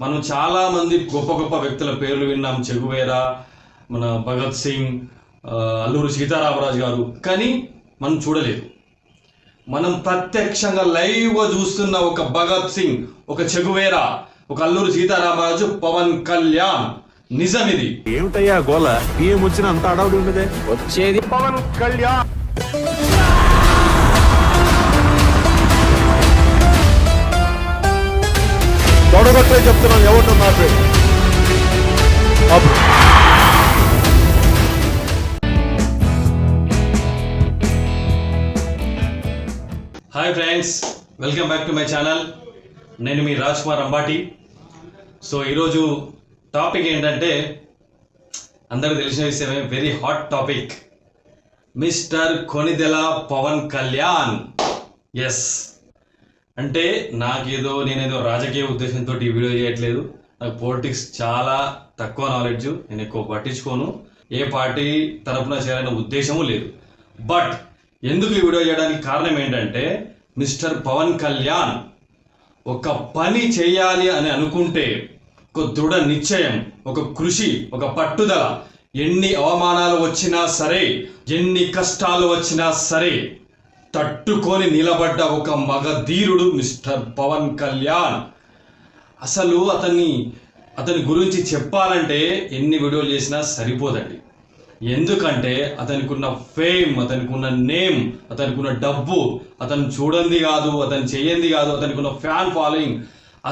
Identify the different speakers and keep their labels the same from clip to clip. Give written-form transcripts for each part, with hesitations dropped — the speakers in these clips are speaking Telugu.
Speaker 1: మనం చాలా మంది గొప్ప గొప్ప వ్యక్తుల పేర్లు విన్నాం. చెగువేరా, మన భగత్ సింగ్, అల్లూరి సీతారామరాజు గారు. కానీ మనం చూడలేదు. మనం ప్రత్యక్షంగా లైవ్గా చూస్తున్న ఒక భగత్ సింగ్, ఒక చెగువేరా, ఒక అల్లూరి సీతారామరాజు, పవన్ కళ్యాణ్. నిజం ఇది.
Speaker 2: ఏమిటయ్యా గోల? బియ్యం వచ్చిన అంత అడవుడు ఉండదే.
Speaker 3: వచ్చేది పవన్ కళ్యాణ్.
Speaker 2: తొడగొట్టే చెప్తున్నాను, ఎవరు నాకు
Speaker 1: hi friends, welcome back to my channel. నేను మీ రాజ్ కుమార్ అంబాటి. సో ఈరోజు టాపిక్ ఏంటంటే అందరికి తెలిసిన విషయమే, very hot topic. Mister Konidela Pawan Kalyan. Yes, అంటే నేనేదో రాజకీయ ఉద్దేశంతో ఈ వీడియో చేయట్లేదు. నాకు పాలిటిక్స్ చాలా తక్కువ నాలెడ్జ్, నేను ఎక్కువ పట్టించుకోను. ఏ పార్టీ తరపున చేయాలనే ఉద్దేశము లేదు. బట్ ఎందుకు ఈ వీడియో చేయడానికి కారణం ఏంటంటే, మిస్టర్ పవన్ కళ్యాణ్ ఒక పని చేయాలి అని అనుకుంటే ఒక దృఢ నిశ్చయం, ఒక కృషి, ఒక పట్టుదల, ఎన్ని అవమానాలు వచ్చినా సరే, ఎన్ని కష్టాలు వచ్చినా సరే తట్టుకొని నిలబడ్డ ఒక మగధీరుడు మిస్టర్ పవన్ కళ్యాణ్. అసలు అతని గురించి చెప్పాలంటే ఎన్ని వీడియోలు చేసినా సరిపోదండి. ఎందుకంటే అతనికి ఉన్న ఫేమ్, అతనికి ఉన్న నేమ్, అతనికి ఉన్న డబ్బు, అతను చూడండి కాదు, అతను చేయండి కాదు, అతనికి ఉన్న ఫ్యాన్ ఫాలోయింగ్.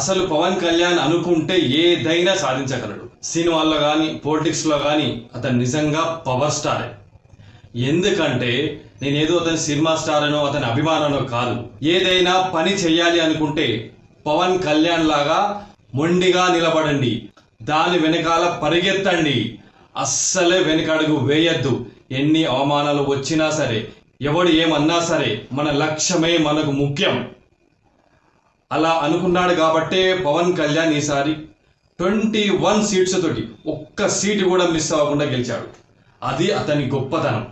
Speaker 1: అసలు పవన్ కళ్యాణ్ అనుకుంటే ఏదైనా సాధించగలడు. సినిమాల్లో కానీ పాలిటిక్స్లో కానీ అతను నిజంగా పవర్ స్టారే. ఎందుకంటే నేనేదో అతని సినిమా స్టార్ అనో అతని అభిమాననో కాదు. ఏదైనా పని చెయ్యాలి అనుకుంటే పవన్ కళ్యాణ్ లాగా మొండిగా నిలబడండి, దాని వెనకాల పరిగెత్తండి, అస్సలే వెనకడుగు వేయద్దు. ఎన్ని అవమానాలు వచ్చినా సరే, ఎవడు ఏమన్నా సరే, మన లక్ష్యమే మనకు ముఖ్యం. అలా అనుకున్నాడు కాబట్టే పవన్ కళ్యాణ్ ఈసారి 21 సీట్స్ తోటి ఒక్క సీటు కూడా మిస్ అవ్వకుండా గెలిచాడు. అది అతని గొప్పతనం.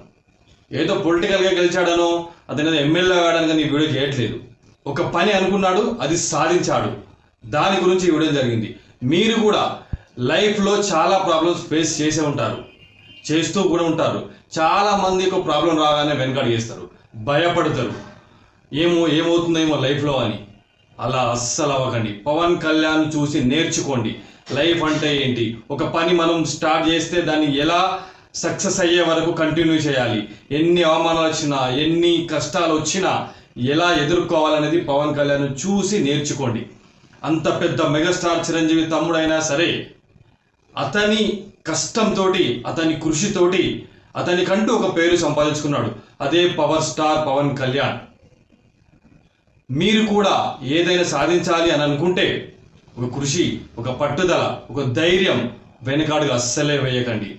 Speaker 1: ఏదో పొలిటికల్గా గెలిచాడనో, అతను ఎమ్మెల్యే కావడానికి కానీ ఈ వీడియో చేయట్లేదు. ఒక పని అనుకున్నాడు, అది సాధించాడు. దాని గురించి ఈ వీడియో జరిగింది. మీరు కూడా లైఫ్లో చాలా ప్రాబ్లమ్స్ ఫేస్ చేసే ఉంటారు, చేస్తూ కూడా ఉంటారు. చాలామంది ఒక ప్రాబ్లం రాగానే వెనకడు చేస్తారు, భయపడతారు, ఏమవుతుందేమో లైఫ్లో అని. అలా అస్సలు అవ్వకండి. పవన్ కళ్యాణ్ చూసి నేర్చుకోండి. లైఫ్ అంటే ఏంటి, ఒక పని మనం స్టార్ట్ చేస్తే దాన్ని ఎలా సక్సెస్ అయ్యే వరకు కంటిన్యూ చేయాలి, ఎన్ని అవమానాలు వచ్చినా, ఎన్ని కష్టాలు వచ్చినా ఎలా ఎదుర్కోవాలనేది పవన్ కళ్యాణ్ చూసి నేర్చుకోండి. అంత పెద్ద మెగాస్టార్ చిరంజీవి తమ్ముడైనా సరే, అతని కష్టంతో, అతని కృషితోటి అతనికంటూ ఒక పేరు సంపాదించుకున్నాడు. అదే పవర్ స్టార్ పవన్ కళ్యాణ్. మీరు కూడా ఏదైనా సాధించాలి అని అనుకుంటే ఒక కృషి, ఒక పట్టుదల, ఒక ధైర్యం, వెనకాడుగా అస్సలే వేయకండి.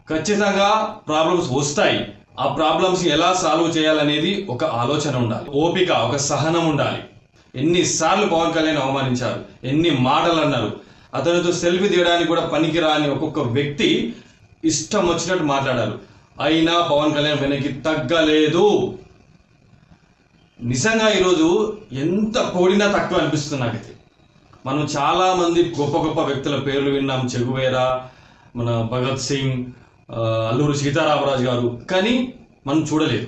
Speaker 1: ఖచ్చితంగా ప్రాబ్లమ్స్ వస్తాయి. ఆ ప్రాబ్లమ్స్ ఎలా సాల్వ్ చేయాలనేది ఒక ఆలోచన ఉండాలి, ఓపిక, ఒక సహనం ఉండాలి. ఎన్నిసార్లు పవన్ కళ్యాణ్ అవమానించారు, ఎన్ని మాటలు అన్నారు. అతనితో సెల్ఫీ తీయడానికి కూడా పనికిరాని ఒక్కొక్క వ్యక్తి ఇష్టం వచ్చినట్టు మాట్లాడారు. అయినా పవన్ కళ్యాణ్ వెనక్కి తగ్గలేదు. నిజంగా ఈరోజు ఎంత పొగిడినా తక్కువ అనిపిస్తుంది నాకైతే. మనం చాలా మంది గొప్ప గొప్ప వ్యక్తుల పేర్లు విన్నాం. చెగువేరా, మన భగత్ సింగ్, అల్లూరి సీతారామరాజు గారు. కానీ మనం చూడలేదు.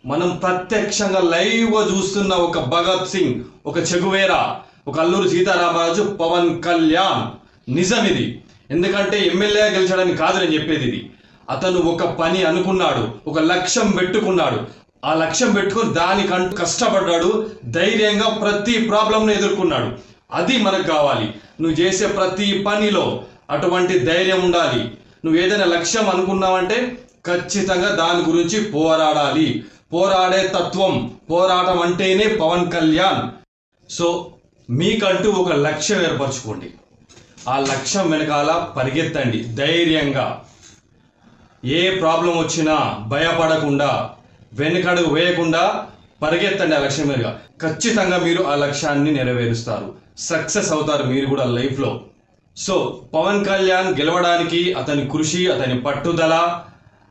Speaker 1: మనం ప్రత్యక్షంగా లైవ్గా చూస్తున్న ఒక భగత్ సింగ్, ఒక చెగువేరా, ఒక అల్లూరి సీతారామరాజు, పవన్ కళ్యాణ్. నిజం ఇది. ఎందుకంటే ఎమ్మెల్యే గెలిచాడని కాదు నేను చెప్పేది. ఇది అతను ఒక పని అనుకున్నాడు, ఒక లక్ష్యం పెట్టుకున్నాడు. ఆ లక్ష్యం పెట్టుకుని దానికంటూ కష్టపడ్డాడు, ధైర్యంగా ప్రతి ప్రాబ్లంను ఎదుర్కొన్నాడు. అది మనకు కావాలి. నువ్వు చేసే ప్రతి పనిలో అటువంటి ధైర్యం ఉండాలి. నువ్వు ఏదైనా లక్ష్యం అనుకున్నావంటే ఖచ్చితంగా దాని గురించి పోరాడాలి. పోరాడే తత్వం, పోరాటం అంటేనే పవన్ కళ్యాణ్. సో మీకంటూ ఒక లక్ష్యం ఏర్పరచుకోండి. ఆ లక్ష్యం వెనకాల పరిగెత్తండి ధైర్యంగా. ఏ ప్రాబ్లం వచ్చినా భయపడకుండా, వెనకడుగు వేయకుండా పరిగెత్తండి ఆ లక్ష్యం మీదుగా. ఖచ్చితంగా మీరు ఆ లక్ష్యాన్ని నెరవేరుస్తారు, సక్సెస్ అవుతారు మీరు కూడా లైఫ్లో. సో పవన్ కళ్యాణ్ గెలవడానికి అతని కృషి, అతని పట్టుదల,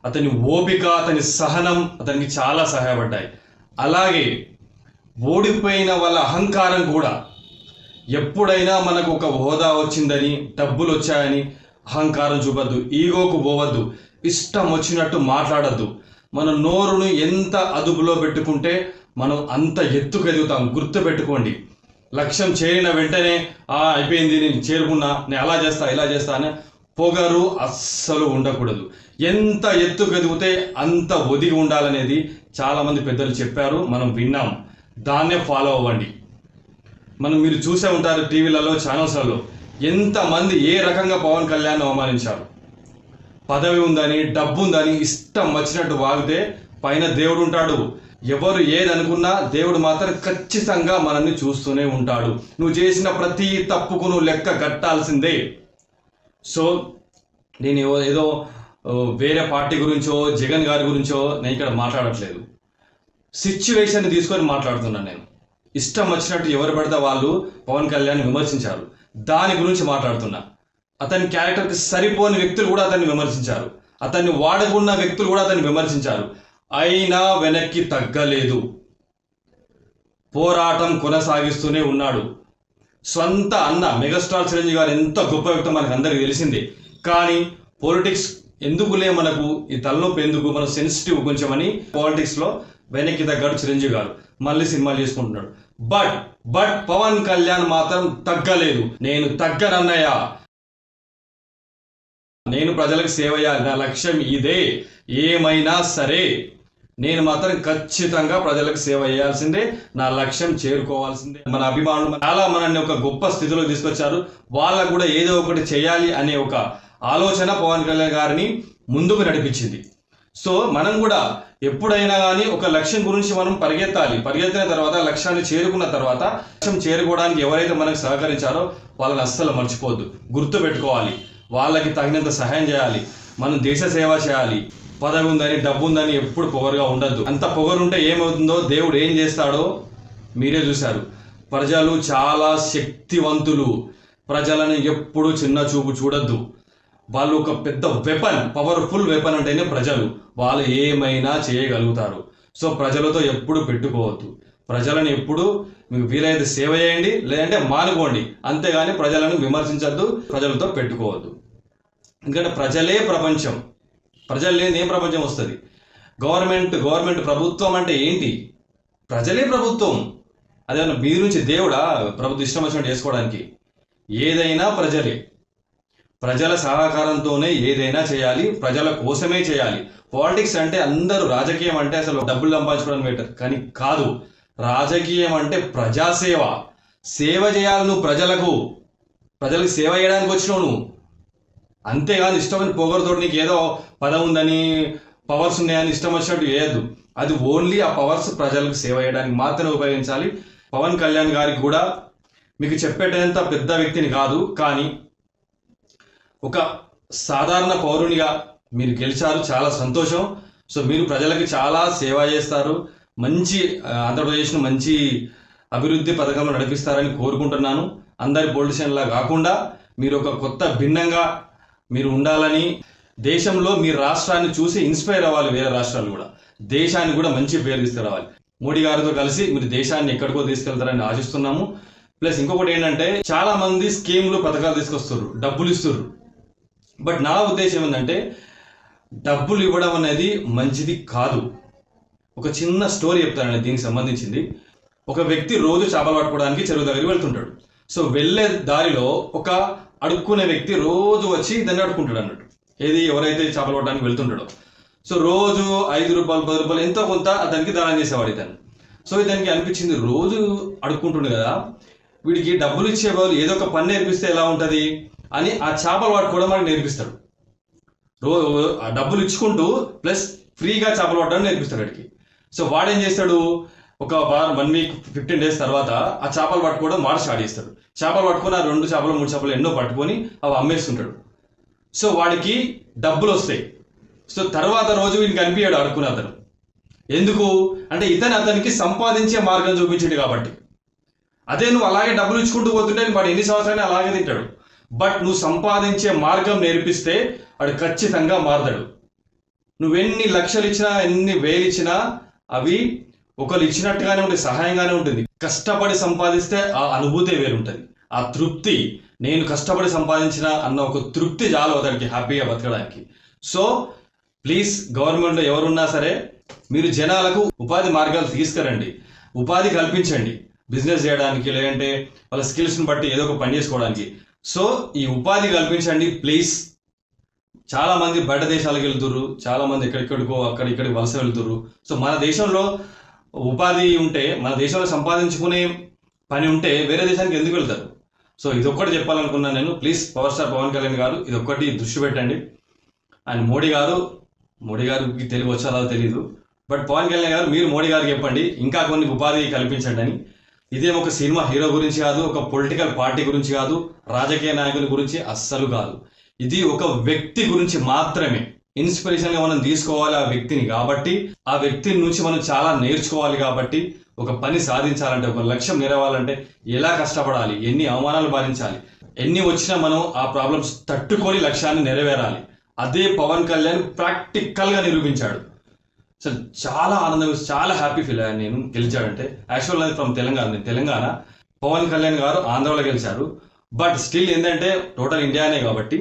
Speaker 1: అతని ఓపిక, అతని సహనం అతనికి చాలా సహాయపడ్డాయి. అలాగే ఓడిపోయిన వాళ్ళ అహంకారం కూడా ఎప్పుడైనా మనకు ఒక హోదా వచ్చిందని, డబ్బులు వచ్చాయని అహంకారం చూపద్దు, ఈగోకు పోవద్దు, ఇష్టం వచ్చినట్టు మాట్లాడద్దు. మన నోరును ఎంత అదుపులో పెట్టుకుంటే మనం అంత ఎత్తుకు ఎదుగుతాం. గుర్తు పెట్టుకోండి. లక్ష్యం చేరిన వెంటనే అయిపోయింది, నేను చేరుకున్నా, నేను అలా చేస్తా ఇలా చేస్తా అని పొగరు అస్సలు ఉండకూడదు. ఎంత ఎత్తుకు ఎదిగితే అంత ఒదిగి ఉండాలనేది చాలామంది పెద్దలు చెప్పారు, మనం విన్నాం. దాన్నే ఫాలో అవ్వండి. మీరు చూసే ఉంటారు టీవీలలో, ఛానల్స్లలో ఎంతమంది ఏ రకంగా పవన్ కళ్యాణ్ అవమానించారు. పదవి ఉందని, డబ్బు ఉందని ఇష్టం వచ్చినట్టు వాగితే పైన దేవుడు ఉంటాడు. ఎవరు ఏదనుకున్నా దేవుడు మాత్రం ఖచ్చితంగా మనల్ని చూస్తూనే ఉంటాడు. నువ్వు చేసిన ప్రతి తప్పుకు నువ్వు లెక్క కట్టాల్సిందే. సో నేను ఏదో వేరే పార్టీ గురించో, జగన్ గారి గురించో నేను ఇక్కడ మాట్లాడట్లేదు. సిచ్యువేషన్ తీసుకొని మాట్లాడుతున్నాను. నేను ఇష్టం వచ్చినట్టు ఎవరు పడితే వాళ్ళు పవన్ కళ్యాణ్ విమర్శించారు, దాని గురించి మాట్లాడుతున్నా. అతని క్యారెక్టర్కి సరిపోని వ్యక్తులు కూడా అతన్ని విమర్శించారు, అతన్ని వాడుకున్న వ్యక్తులు కూడా అతన్ని విమర్శించారు. అయినా వెనక్కి తగ్గలేదు, పోరాటం కొనసాగిస్తూనే ఉన్నాడు. సొంత అన్న మెగాస్టార్ చిరంజీవి గారు ఎంత గొప్ప వ్యక్తి మనకు అందరికీ తెలిసిందే. కానీ పొలిటిక్స్ ఎందుకులే, మనకు ఈ తలనొప్పి ఎందుకు, మనం సెన్సిటివ్ కొంచెం అని పాలిటిక్స్లో వెనక్కి తగ్గాడు చిరంజీవి గారు. మళ్ళీ సినిమాలు చేసుకుంటున్నాడు. బట్ పవన్ కళ్యాణ్ మాత్రం తగ్గలేదు. నేను తగ్గనన్నయ్య, నేను ప్రజలకు సేవ చేయాలి, నా లక్ష్యం ఇదే, ఏమైనా సరే నేను మాత్రం ఖచ్చితంగా ప్రజలకు సేవ చేయాల్సిందే, నా లక్ష్యం చేరుకోవాల్సిందే. మన అభిమానులు చాలా మనల్ని ఒక గొప్ప స్థితిలో తీసుకొచ్చారు. వాళ్ళకు కూడా ఏదో ఒకటి చేయాలి అనే ఒక ఆలోచన పవన్ కళ్యాణ్ గారిని ముందుకు నడిపించింది. సో మనం కూడా ఎప్పుడైనా కానీ ఒక లక్ష్యం గురించి మనం పరిగెత్తాలి. పరిగెత్తిన తర్వాత, లక్ష్యాన్ని చేరుకున్న తర్వాత, లక్ష్యం చేరుకోవడానికి ఎవరైతే మనకు సహకరించారో వాళ్ళని అస్సలు మర్చిపోవద్దు. గుర్తు పెట్టుకోవాలి, వాళ్ళకి తగినంత సహాయం చేయాలి. మనం దేశ సేవ చేయాలి. పదవి ఉందని, డబ్బు ఉందని ఎప్పుడు పొగరుగా ఉండద్దు. అంత పొగరుంటే ఏమవుతుందో, దేవుడు ఏం చేస్తాడో మీరే చూశారు. ప్రజలు చాలా శక్తివంతులు. ప్రజలను ఎప్పుడు చిన్న చూపు చూడొద్దు. వాళ్ళు ఒక పెద్ద వెపన్, పవర్ఫుల్ వెపన్ అంటేనే ప్రజలు. వాళ్ళు ఏమైనా చేయగలుగుతారు. సో ప్రజలతో ఎప్పుడు పెట్టుకోవద్దు. ప్రజలను ఎప్పుడు మీకు వీలైతే సేవ చేయండి, లేదంటే మానుకోండి. అంతేగాని ప్రజలను విమర్శించద్దు, ప్రజలతో పెట్టుకోవద్దు. ఎందుకంటే ప్రజలే ప్రపంచం. ప్రజలు లేని ఏం ప్రపంచం వస్తుంది? గవర్నమెంట్ ప్రభుత్వం అంటే ఏంటి? ప్రజలే ప్రభుత్వం. అదేమన్నా మీ నుంచి దేవుడా ప్రభుత్వం ఇష్టం వచ్చినట్టు చేసుకోవడానికి? ఏదైనా ప్రజలే. ప్రజల సహకారంతోనే ఏదైనా చేయాలి, ప్రజల కోసమే చేయాలి. పాలిటిక్స్ అంటే అందరూ, రాజకీయం అంటే అసలు డబ్బులు సంపాదించుకోవడం బెటర్, కానీ కాదు. రాజకీయం అంటే ప్రజాసేవ. సేవ చేయాలి నువ్వు, ప్రజలకు సేవ చేయడానికి వచ్చినావు నువ్వు. అంతేగాని ఇష్టమైన పొగరుతో నీకు ఏదో పదం ఉందని, పవర్స్ ఉన్నాయని ఇష్టం వచ్చినట్టు చేయొద్దు. అది ఓన్లీ ఆ పవర్స్ ప్రజలకు సేవ చేయడానికి మాత్రమే ఉపయోగించాలి. పవన్ కళ్యాణ్ గారికి కూడా మీకు చెప్పేటంత పెద్ద వ్యక్తిని కాదు, కానీ ఒక సాధారణ పౌరునిగా మీరు గెలిచారు, చాలా సంతోషం. సో మీరు ప్రజలకి చాలా సేవ చేస్తారు, మంచి ఆంధ్రప్రదేశ్ను మంచి అభివృద్ధి పథకంలో నడిపిస్తారని కోరుకుంటున్నాను. అందరి పొలిటీషియన్లా కాకుండా మీరు ఒక కొత్త భిన్నంగా మీరు ఉండాలని, దేశంలో మీ రాష్ట్రాన్ని చూసి ఇన్స్పైర్ అవ్వాలి. వేరే రాష్ట్రాలు కూడా దేశాన్ని కూడా మంచి పేరు తీసుకురావాలి. మోడీ గారితో కలిసి మీరు దేశాన్ని ఎక్కడికో తీసుకెళ్తారని ఆశిస్తున్నాము. ప్లస్ ఇంకొకటి ఏంటంటే, చాలా మంది స్కీములు, పథకాలు తీసుకొస్తారు, డబ్బులు ఇస్తారు. బట్ నా ఉద్దేశం ఏంటంటే, డబ్బులు ఇవ్వడం అనేది మంచిది కాదు. ఒక చిన్న స్టోరీ చెప్తానండి దీనికి సంబంధించింది. ఒక వ్యక్తి రోజు చేపలు పట్టుకోవడానికి చెరువు దగ్గరికి వెళ్తుంటాడు. సో వెళ్ళే దారిలో ఒక అడుక్కునే వ్యక్తి రోజు వచ్చి దాన్ని అడుక్కుంటాడు అన్నట్టు. ఏది, ఎవరైతే చేపలు పట్టడానికి వెళ్తుంటాడో. సో రోజు 5 రూపాయలు 10 రూపాయలు ఎంతో కొంత అతనికి దానం చేసేవాడు ఇతను. సో ఇతనికి అనిపించింది, రోజు అడుక్కుంటుండే కదా, వీడికి డబ్బులు ఇచ్చే వాళ్ళు ఏదో ఒక పని నేర్పిస్తే ఎలా ఉంటుంది అని ఆ చేపలు పట్టుకోవడం వాడికి నేర్పిస్తాడు. ఆ డబ్బులు ఇచ్చుకుంటూ ప్లస్ ఫ్రీగా చేపలు పట్టడం నేర్పిస్తాడు వాడికి. సో వాడు ఏం చేస్తాడు, ఒక 1 వీక్ 15 డేస్ తర్వాత ఆ చేపలు పట్టుకోవడం వాడు స్టార్ట్ చేస్తాడు. చేపలు పట్టుకొని ఆ 2 చేపలు 3 చేపలు ఎన్నో పట్టుకొని అవి అమ్మేస్తుంటాడు. సో వాడికి డబ్బులు వస్తాయి. సో తర్వాత రోజు వీడికి కనిపించాడు అడుక్కునే అతను. ఎందుకు అంటే, అతనికి సంపాదించే మార్గం చూపించాడు కాబట్టి. అదే నువ్వు అలాగే డబ్బులు ఇచ్చుకుంటూ పోతుంటే వాడు ఎన్ని సంవత్సరాలు అలాగే తింటాడు. బట్ నువ్వు సంపాదించే మార్గం నేర్పిస్తే వాడు ఖచ్చితంగా మారతాడు. నువ్వెన్ని లక్షలు ఇచ్చినా, ఎన్ని వేలు ఇచ్చినా అవి ఒకరు ఇచ్చినట్టుగానే ఉంటుంది, సహాయంగానే ఉంటుంది. కష్టపడి సంపాదిస్తే ఆ అనుభూతే వేరుంటుంది. ఆ తృప్తి, నేను కష్టపడి సంపాదించిన అన్న ఒక తృప్తి చాలు అతనికి హ్యాపీగా బతకడానికి. సో ప్లీజ్ గవర్నమెంట్లో ఎవరున్నా సరే మీరు జనాలకు ఉపాధి మార్గాలు తీసుకురండి, ఉపాధి కల్పించండి, బిజినెస్ చేయడానికి లేదంటే వాళ్ళ స్కిల్స్ని బట్టి ఏదో ఒక పని చేసుకోవడానికి. సో ఈ ఉపాధి కల్పించండి ప్లీజ్. చాలా మంది బయట దేశాలకు వెళ్తుర్రు, చాలా మంది ఎక్కడికో ఇక్కడికి వలస వెళ్తుర్రు. సో మన దేశంలో ఉపాధి ఉంటే, మన దేశంలో సంపాదించుకునే పని ఉంటే వేరే దేశానికి ఎందుకు వెళ్తారు? సో ఇదొక్కటి చెప్పాలనుకున్నాను నేను. Please power star Pawan Kalyan garu ఇదొక్కటి దృష్టి పెట్టండి. అండ్ మోడీ గారికి తెలుగు వచ్చాదో తెలీదు, బట్ పవన్ కళ్యాణ్ గారు మీరు మోడీ గారికి చెప్పండి ఇంకా కొన్ని ఉపాధి కల్పించండి అని. ఇదేం ఒక సినిమా హీరో గురించి కాదు, ఒక పొలిటికల్ పార్టీ గురించి కాదు, రాజకీయ నాయకుల గురించి అస్సలు కాదు. ఇది ఒక వ్యక్తి గురించి మాత్రమే. ఇన్స్పిరేషన్గా మనం తీసుకోవాలి ఆ వ్యక్తిని, కాబట్టి ఆ వ్యక్తి నుంచి మనం చాలా నేర్చుకోవాలి. కాబట్టి ఒక పని సాధించాలంటే, ఒక లక్ష్యం నెరవేరాలంటే ఎలా కష్టపడాలి, ఎన్ని అవమానాలు భరించాలి, ఎన్ని వచ్చినా మనం ఆ ప్రాబ్లమ్స్ తట్టుకొని లక్ష్యాన్ని నెరవేరాలి. అదే పవన్ కళ్యాణ్ ప్రాక్టికల్గా నిరూపించాడు. అసలు చాలా ఆనందం, చాలా హ్యాపీ ఫీల్ అయ్యాను నేను గెలిచాడంటే. యాక్చువల్ అది ఫ్రమ్ తెలంగాణ, పవన్ కళ్యాణ్ గారు ఆంధ్రాలో గెలిచారు. బట్ స్టిల్ ఏంటంటే టోటల్ ఇండియానే కాబట్టి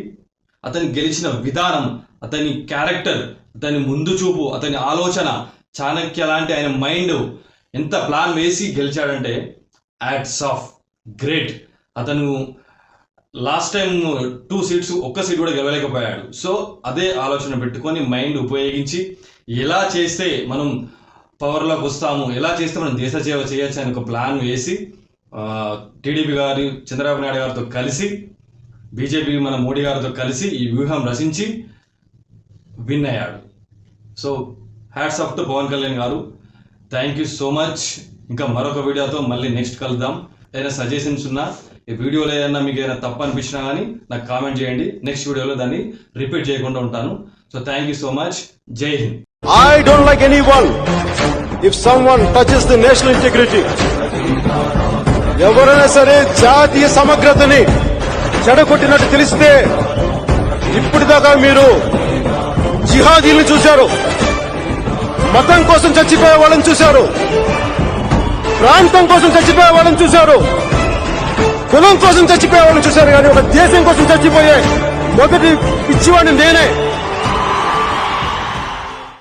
Speaker 1: అతని గెలిచిన విధానం, అతని క్యారెక్టర్, అతని ముందు చూపు, అతని ఆలోచన, చాణక్య లాంటి ఆయన మైండ్ ఎంత ప్లాన్ వేసి గెలిచాడంటే యాడ్స్ ఆఫ్, గ్రేట్. అతను లాస్ట్ టైం 2 సీట్స్, ఒక్క సీట్ కూడా గెలవలేకపోయాడు. సో అదే ఆలోచన పెట్టుకొని మైండ్ ఉపయోగించి ఎలా చేస్తే మనం పవర్లోకి వస్తాము, ఎలా చేస్తే మనం దేశ సేవ చేయొచ్చు అని ఒక ప్లాన్ వేసి టీడీపీ గారి చంద్రబాబు నాయుడు గారితో కలిసి, బీజేపీ మన మోడీ గారితో కలిసి ఈ వ్యూహం రచించి విన్ అయ్యాడు. So hats off to Pawan Kalyan garu. Thank you so much. ఇంకా మరొక వీడియోతో మళ్ళీ నెక్స్ట్ కలుద్దాం. ఏదైనా సజెషన్స్ ఉన్నా, ఈ వీడియోలో ఏదైనా మీకు ఏదైనా తప్పు అనిపించినా కానీ నాకు కామెంట్ చేయండి. నెక్స్ట్ వీడియోలో దాన్ని రిపీట్ చేయకుండా ఉంటాను. So thank you so much. జై Hind.
Speaker 2: I don't like anyone if someone touches the national integrity. ఎవరైనా సరే జాతీయ సమగ్రతని చెడగొట్టినట్టు తెలిస్తే, ఇప్పటిదాకా మీరు జిహాదీలను చూశారు, మతం కోసం చచ్చిపోయే వాళ్ళని చూశారు, ప్రాంతం కోసం చచ్చిపోయే వాళ్ళని చూశారు, కులం కోసం చచ్చిపోయే వాళ్ళని చూశారు, కానీ ఒక దేశం కోసం చచ్చిపోయే మొదటి పిచ్చివాడిని నేనే.